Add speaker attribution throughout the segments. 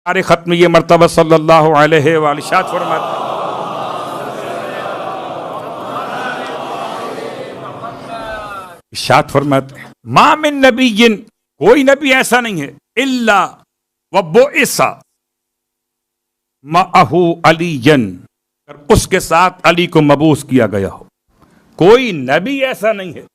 Speaker 1: سارے ختم یہ مرتبہ صلی اللہ علیہ وآلہ ارشاد فرماتے ارشاد فرماتے ما من نبی، کوئی نبی ایسا نہیں ہے الا وبعث معہ علی، اس کے ساتھ علی کو مبعوث کیا گیا ہو۔ کوئی نبی ایسا نہیں ہے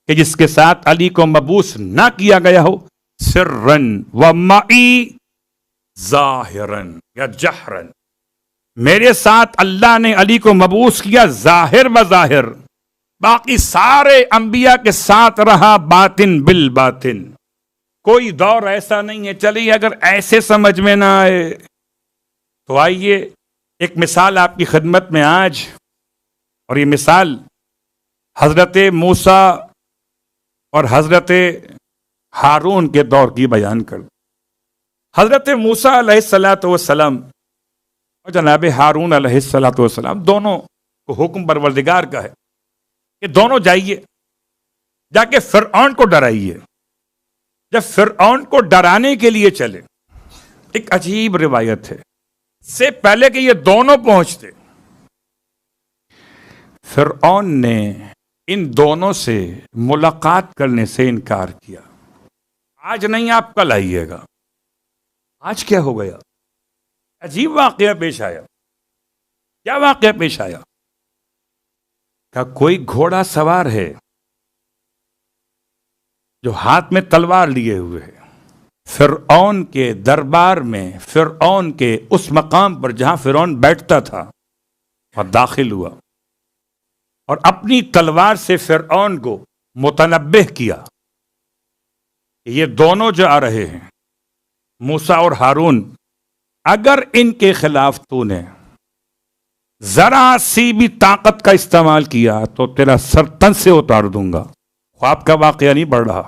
Speaker 1: کہ جس کے ساتھ علی کو مبعوث نہ کیا گیا ہو، سرن و معی ظاہرن یا جہرن، میرے ساتھ اللہ نے علی کو مبعوث کیا ظاہر بظاہر، باقی سارے انبیاء کے ساتھ رہا باطن بالباطن۔ کوئی دور ایسا نہیں ہے، چلیے اگر ایسے سمجھ میں نہ آئے تو آئیے ایک مثال آپ کی خدمت میں آج، اور یہ مثال حضرت موسیٰ اور حضرت ہارون کے دور کی بیان کر۔ حضرت موسیٰ علیہ السلام اور جناب ہارون علیہ السلام دونوں کو حکم پروردگار کا ہے کہ دونوں جائیے، جا کے فرعون کو ڈرائیے۔ جب فرعون کو ڈرانے کے لیے چلے، ایک عجیب روایت ہے، سے پہلے کہ یہ دونوں پہنچتے فرعون نے ان دونوں سے ملاقات کرنے سے انکار کیا۔ آج نہیں، آپ کل آئیے گا۔ آج کیا ہو گیا؟ عجیب واقعہ پیش آیا۔ کیا واقعہ پیش آیا؟ کہ کوئی گھوڑا سوار ہے جو ہاتھ میں تلوار لیے ہوئے ہے، فرعون کے دربار میں، فرعون کے اس مقام پر جہاں فرعون بیٹھتا تھا، اور داخل ہوا اور اپنی تلوار سے فرعون کو متنبہ کیا کہ یہ دونوں جو آ رہے ہیں موسیٰ اور ہارون، اگر ان کے خلاف تو نے ذرا سی بھی طاقت کا استعمال کیا تو تیرا سر تن سے اتار دوں گا۔ خواب کا واقعہ نہیں بڑھ رہا۔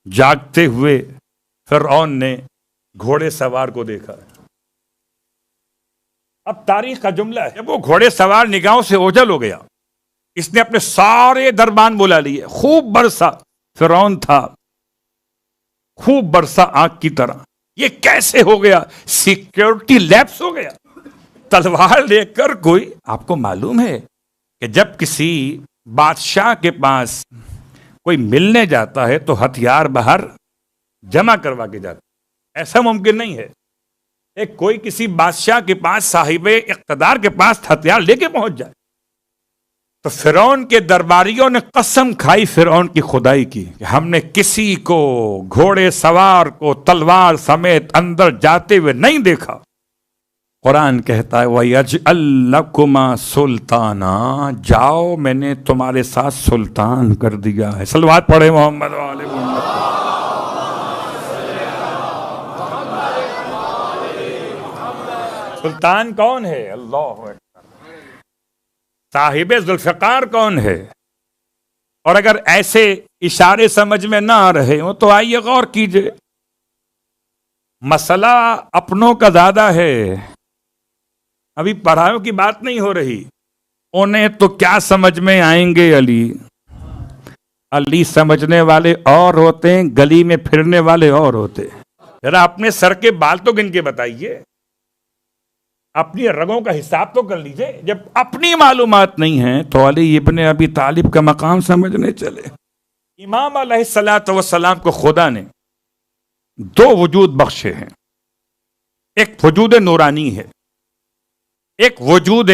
Speaker 1: جاگتے ہوئے فرعون نے گھوڑے سوار کو دیکھا۔ اب تاریخ کا جملہ ہے، جب وہ گھوڑے سوار نگاہوں سے اوجھل ہو گیا، اس نے اپنے سارے دربان بلا لیے، خوب برسا۔ فرعون تھا خوب برسا آگ کی طرح۔ یہ کیسے ہو گیا؟ سیکیورٹی لیپس ہو گیا۔ تلوار لے کر کوئی، آپ کو معلوم ہے کہ جب کسی بادشاہ کے پاس کوئی ملنے جاتا ہے تو ہتھیار باہر جمع کروا کے جاتا ہے، ایسا ممکن نہیں ہے ایک کوئی کسی بادشاہ کے پاس، صاحب اقتدار کے پاس ہتھیار لے کے پہنچ جائے۔ تو فرعون کے درباریوں نے قسم کھائی فرعون کی خدائی کی کہ ہم نے کسی کو گھوڑے سوار کو تلوار سمیت اندر جاتے ہوئے نہیں دیکھا۔ قرآن کہتا ہے وَيَجْعَلْ لَكُمَا سُلْطَانًا، جاؤ میں نے تمہارے ساتھ سلطان کر دیا ہے۔ صلوات پڑھے محمد وآل محمد۔ سلطان کون ہے؟ اللہ اکبر۔ صاحب ذوالفقار کون ہے؟ اور اگر ایسے اشارے سمجھ میں نہ آ رہے ہوں تو آئیے غور کیجئے۔ مسئلہ اپنوں کا زیادہ ہے، ابھی پڑھاؤں کی بات نہیں ہو رہی۔ انہیں تو کیا سمجھ میں آئیں گے علی؟ علی سمجھنے والے اور ہوتے ہیں، گلی میں پھرنے والے اور ہوتے ہیں۔ ذرا اپنے سر کے بال تو گن کے بتائیے، اپنی رگوں کا حساب تو کر لیجئے۔ جب اپنی معلومات نہیں ہیں تو علی ابن ابی طالب کا مقام سمجھنے چلے۔ امام علیہ السلام کو خدا نے دو وجود بخشے ہیں، ایک وجود نورانی ہے، ایک وجود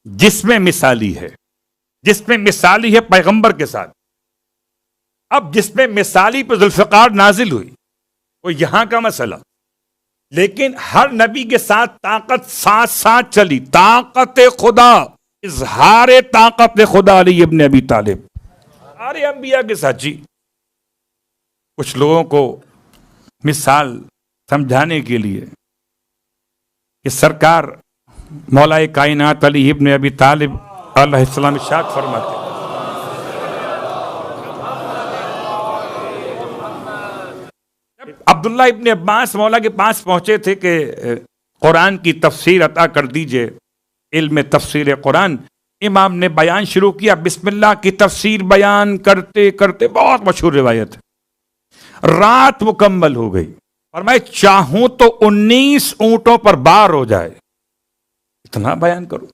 Speaker 1: جس میں مثالی ہے، جس میں مثالی ہے پیغمبر کے ساتھ۔ اب جس میں مثالی پہ ذوالفقار نازل ہوئی وہ یہاں کا مسئلہ، لیکن ہر نبی کے ساتھ طاقت ساتھ ساتھ چلی، طاقت خدا، اظہار طاقت خدا علی ابن ابی طالب سارے انبیاء کے ساتھ۔ جی کچھ لوگوں کو مثال سمجھانے کے لیے کہ سرکار مولا کائنات علی ابن ابی طالب علیہ السلام ارشاد فرماتے ہیں، عبداللہ ابن عباس مولا کے پاس پہنچے تھے کہ قرآن کی تفسیر عطا کر دیجئے، علم تفسیر قرآن۔ امام نے بیان شروع کیا، بسم اللہ کی تفسیر بیان کرتے کرتے، بہت مشہور روایت ہے، رات مکمل ہو گئی۔ اور میں چاہوں تو 19 اونٹوں پر بار ہو جائے، اتنا بیان کروں.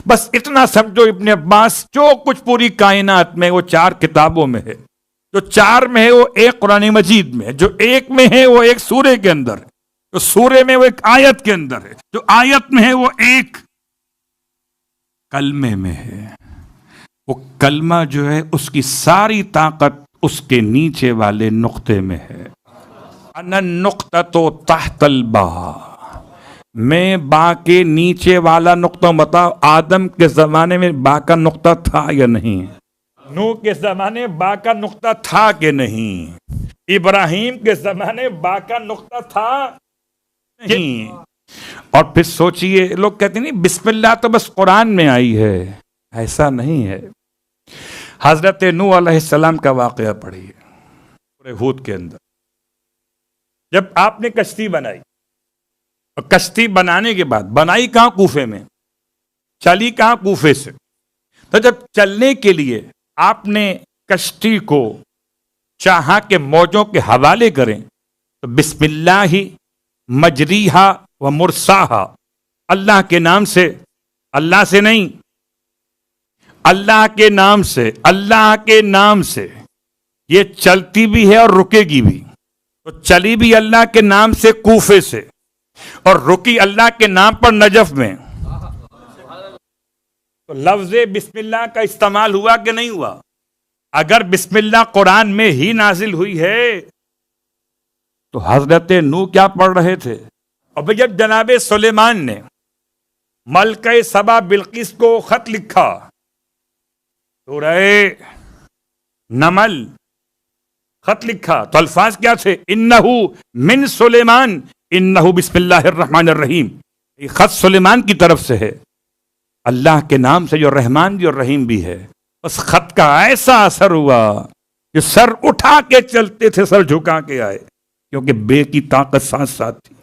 Speaker 1: بس اتنا سمجھو ابن عباس جو کچھ پوری کائنات میں وہ 4 کتابوں میں ہے، جو 4 میں ہے وہ ایک قرآن مجید میں ہے، جو ایک میں ہے وہ ایک سورے کے اندر ہے، جو سورے میں وہ ایک آیت کے اندر ہے، جو آیت میں ہے وہ ایک کلمے میں ہے. وہ کلمہ جو ہے اس کی ساری طاقت اس کے نیچے والے نقطے میں ہے. انا النقطۃ تحت البا، میں با کے نیچے والا نقطہ. بتاؤ آدم کے زمانے میں با کا نقطہ تھا یا نہیں؟ نوح کے زمانے میں با کا نقطہ تھا کہ نہیں؟ ابراہیم کے زمانے میں با کا نقطہ تھا نہیں؟ اور پھر سوچئے، لوگ کہتے ہیں نہیں بسم اللہ تو بس قرآن میں آئی ہے، ایسا نہیں ہے. حضرت نوح علیہ السلام کا واقعہ پڑھیے سورہ ہود کے اندر. جب آپ نے کشتی بنائی، اور کشتی بنانے کے بعد بنائی کہاں؟ کوفے میں. چلی کہاں؟ کوفے سے. تو جب چلنے کے لیے آپ نے کشتی کو چاہا کہ موجوں کے حوالے کریں تو بسم اللہ مجریہا و مرساہا، اللہ کے نام سے، اللہ سے نہیں، اللہ کے نام سے، اللہ کے نام سے یہ چلتی بھی ہے اور رکے گی بھی. تو چلی بھی اللہ کے نام سے کوفے سے، اور رکی اللہ کے نام پر نجف میں. تو لفظ بسم اللہ کا استعمال ہوا کہ نہیں ہوا؟ اگر بسم اللہ قرآن میں ہی نازل ہوئی ہے تو حضرت نوح کیا پڑھ رہے تھے؟ اور جب جناب سلیمان نے ملکہ سبا بلقیس کو خط لکھا، سورہ نمل خط لکھا تو الفاظ کیا تھے؟ انہو من سلیمان انہو بسم اللہ الرحمن الرحیم. یہ خط سلیمان کی طرف سے ہے، اللہ کے نام سے جو رحمان بھی اور رحیم بھی ہے. بس خط کا ایسا اثر ہوا کہ سر اٹھا کے چلتے تھے، سر جھکا کے آئے، کیونکہ بے کی طاقت ساتھ ساتھ تھی.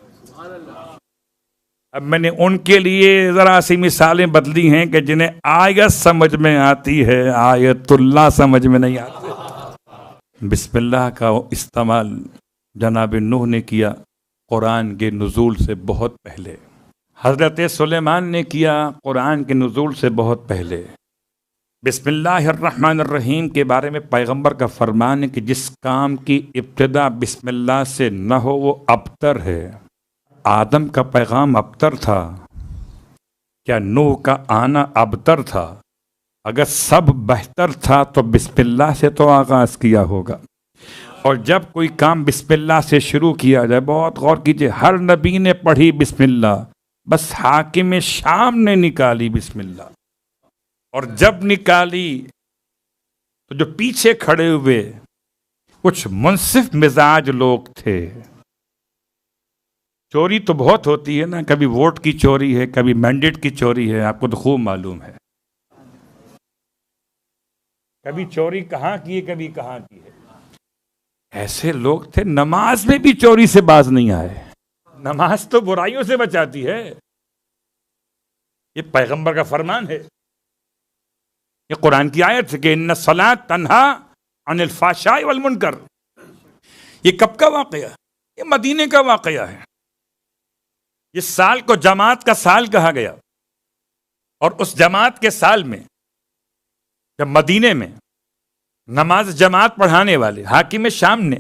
Speaker 1: اب میں نے ان کے لیے ذرا سی مثالیں بدلی ہیں کہ جنہیں آیت سمجھ میں آتی ہے، آیت اللہ سمجھ میں نہیں آتی. بسم اللہ کا استعمال جناب نوح نے کیا قرآن کے نزول سے بہت پہلے، حضرت سلیمان نے کیا قرآن کے نزول سے بہت پہلے. بسم اللہ الرحمن الرحیم کے بارے میں پیغمبر کا فرمان ہے کہ جس کام کی ابتدا بسم اللہ سے نہ ہو وہ ابتر ہے. آدم کا پیغام ابتر تھا، کیا نوح کا آنا ابتر تھا؟ اگر سب بہتر تھا تو بسم اللہ سے تو آغاز کیا ہوگا. اور جب کوئی کام بسم اللہ سے شروع کیا جائے، بہت غور کیجئے، ہر نبی نے پڑھی بسم اللہ، بس حاکم شام نے نکالی بسم اللہ. اور جب نکالی تو جو پیچھے کھڑے ہوئے کچھ منصف مزاج لوگ تھے. چوری تو بہت ہوتی ہے نا، کبھی ووٹ کی چوری ہے، کبھی مینڈیٹ کی چوری ہے، آپ کو تو خوب معلوم ہے. کبھی چوری کہاں کی ہے، کبھی کہاں کی ہے. ایسے لوگ تھے نماز میں بھی چوری سے باز نہیں آئے. نماز تو برائیوں سے بچاتی ہے، یہ پیغمبر کا فرمان ہے، یہ قرآن کی آیت ہے کہ ان الصلاۃ تنہا عن الفحشاء والمنکر. یہ کب کا واقعہ؟ یہ مدینے کا واقعہ ہے. اس سال کو جماعت کا سال کہا گیا، اور اس جماعت کے سال میں جب مدینے میں نماز جماعت پڑھانے والے حاکم شام نے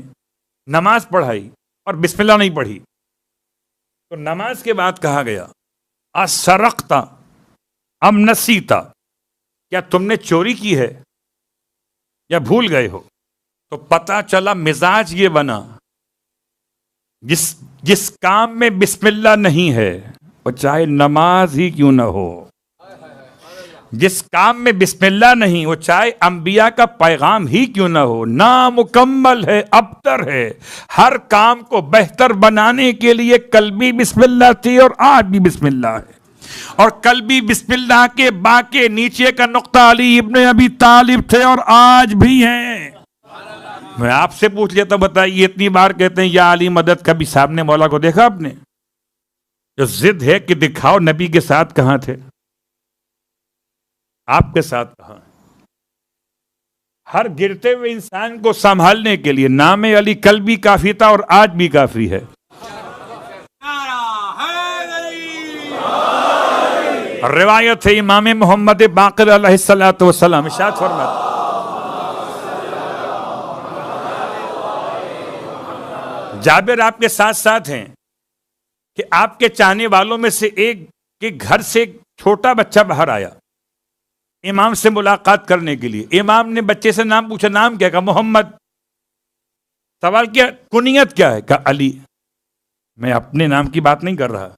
Speaker 1: نماز پڑھائی اور بسم اللہ نہیں پڑھی، تو نماز کے بعد کہا گیا اسرقت ام نسیتا، کیا تم نے چوری کی ہے یا بھول گئے ہو؟ تو پتہ چلا مزاج یہ بنا، جس کام میں بسم اللہ نہیں ہے وہ چاہے نماز ہی کیوں نہ ہو، جس کام میں بسم اللہ نہیں وہ چاہے انبیاء کا پیغام ہی کیوں نہ ہو، نامکمل ہے، ابتر ہے. ہر کام کو بہتر بنانے کے لیے کل بھی بسم اللہ تھی اور آج بھی بسم اللہ ہے. اور کل بھی بسم اللہ کے با کے نیچے کا نقطہ علی ابن ابی طالب تھے اور آج بھی ہیں. میں آپ سے پوچھ لیتا، بتائیے اتنی بار کہتے ہیں یا علی مدد، کبھی سامنے مولا کو دیکھا آپ نے؟ جو ضد ہے کہ دکھاؤ نبی کے ساتھ کہاں تھے، آپ کے ساتھ کہاں؟ ہر گرتے ہوئے انسان کو سنبھالنے کے لیے نام علی کل بھی کافی تھا اور آج بھی کافی ہے. روایت ہے امام محمد باقر علیہ الصلوۃ والسلام ارشاد فرماتے جابر آپ کے ساتھ ساتھ ہیں کہ آپ کے چاہنے والوں میں سے ایک کے گھر سے ایک چھوٹا بچہ باہر آیا امام سے ملاقات کرنے کے لیے. امام نے بچے سے نام پوچھا, نام کیا؟ کہا محمد. سوال کیا کنیت کیا ہے؟ کہا علی. میں اپنے نام کی بات نہیں کر رہا,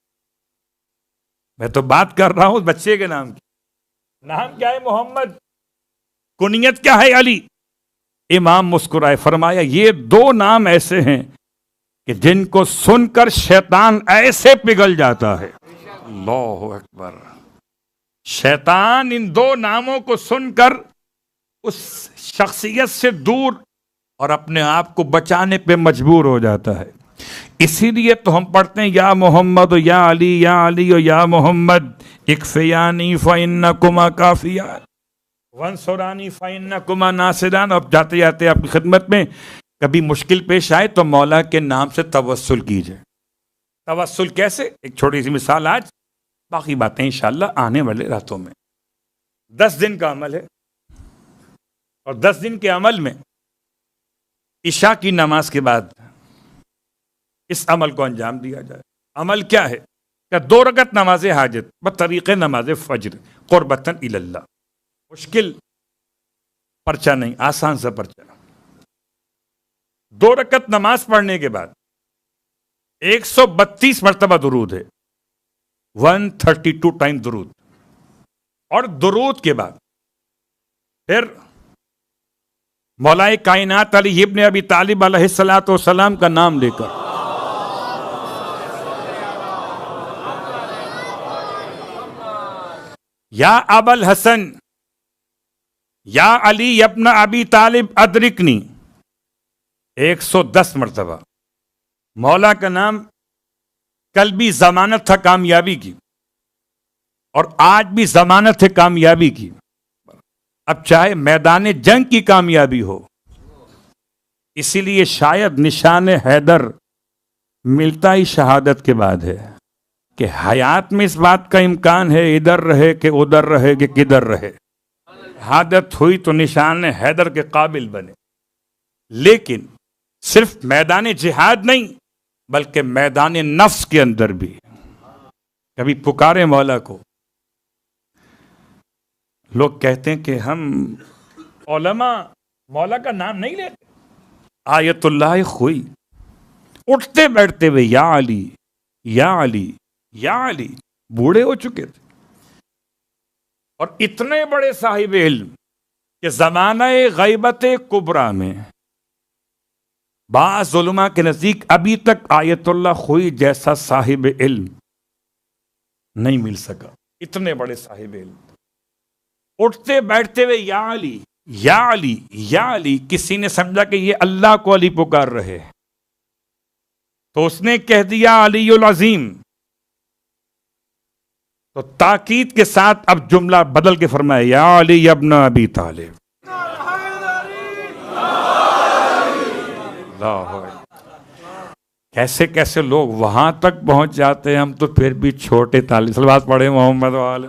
Speaker 1: میں تو بات کر رہا ہوں بچے کے نام کی. نام کیا ہے؟ محمد. کنیت کیا ہے؟ علی. امام مسکرائے, فرمایا یہ دو نام ایسے ہیں کہ جن کو سن کر شیطان ایسے پگھل جاتا ہے. اللہ اکبر. شیطان ان دو ناموں کو سن کر اس شخصیت سے دور اور اپنے آپ کو بچانے پہ مجبور ہو جاتا ہے. اسی لیے تو ہم پڑھتے ہیں یا محمد یا علی یا علی یا محمد اکفیانی فإنکما کافیان وانصرانی فإنکما ناصران. اب جاتے جاتے آپ کی خدمت میں کبھی مشکل پیش آئے تو مولا کے نام سے توسل کیجئے. توسل کیسے؟ ایک چھوٹی سی مثال آج, باقی باتیں انشاءاللہ آنے والے راتوں میں. 10 دن کا عمل ہے اور 10 دن کے عمل میں عشاء کی نماز کے بعد اس عمل کو انجام دیا جائے. عمل کیا ہے؟ کہ 2 رکعت نماز حاجت بطریق نماز فجر قربتاً الی اللہ. مشکل پرچہ نہیں, آسان سا پرچہ. 2 رکعت نماز پڑھنے کے بعد 132 مرتبہ درود ہے, 132 ٹائم درود. اور درود کے بعد پھر مولا کائنات علی ابن ابی طالب علیہ الصلوۃ والسلام کا نام لے کر یا ابا الحسن یا علی ابن ابی طالب ادرکنی 110 مرتبہ. مولا کا نام کل بھی ضمانت تھا کامیابی کی اور آج بھی ضمانت ہے کامیابی کی. اب چاہے میدان جنگ کی کامیابی ہو, اسی لیے شاید نشان حیدر ملتا ہی شہادت کے بعد ہے کہ حیات میں اس بات کا امکان ہے ادھر رہے کہ ادھر رہے کہ کدھر رہے. شہادت ہوئی تو نشان حیدر کے قابل بنے. لیکن صرف میدان جہاد نہیں بلکہ میدان نفس کے اندر بھی کبھی پکارے مولا کو. لوگ کہتے ہیں کہ ہم علماء مولا کا نام نہیں لیتے. آیت اللہ خوئی اٹھتے بیٹھتے ہوئے یا علی یا علی یا علی, بوڑھے ہو چکے تھے اور اتنے بڑے صاحب علم کہ زمانہ غیبت کبریٰ میں بعض علماء کے نزدیک ابھی تک آیت اللہ خوئی جیسا صاحب علم نہیں مل سکا. اتنے بڑے صاحب علم اٹھتے بیٹھتے ہوئے یا علی یا علی یا علی. کسی نے سمجھا کہ یہ اللہ کو علی پکار رہے تو اس نے کہہ دیا علی العظیم, تو تاکید کے ساتھ اب جملہ بدل کے فرمایا یا علی ابن ابی طالب. کیسے کیسے لوگ وہاں تک پہنچ جاتے ہیں, ہم تو پھر بھی چھوٹے طالب. صلوات پڑھے محمد والے.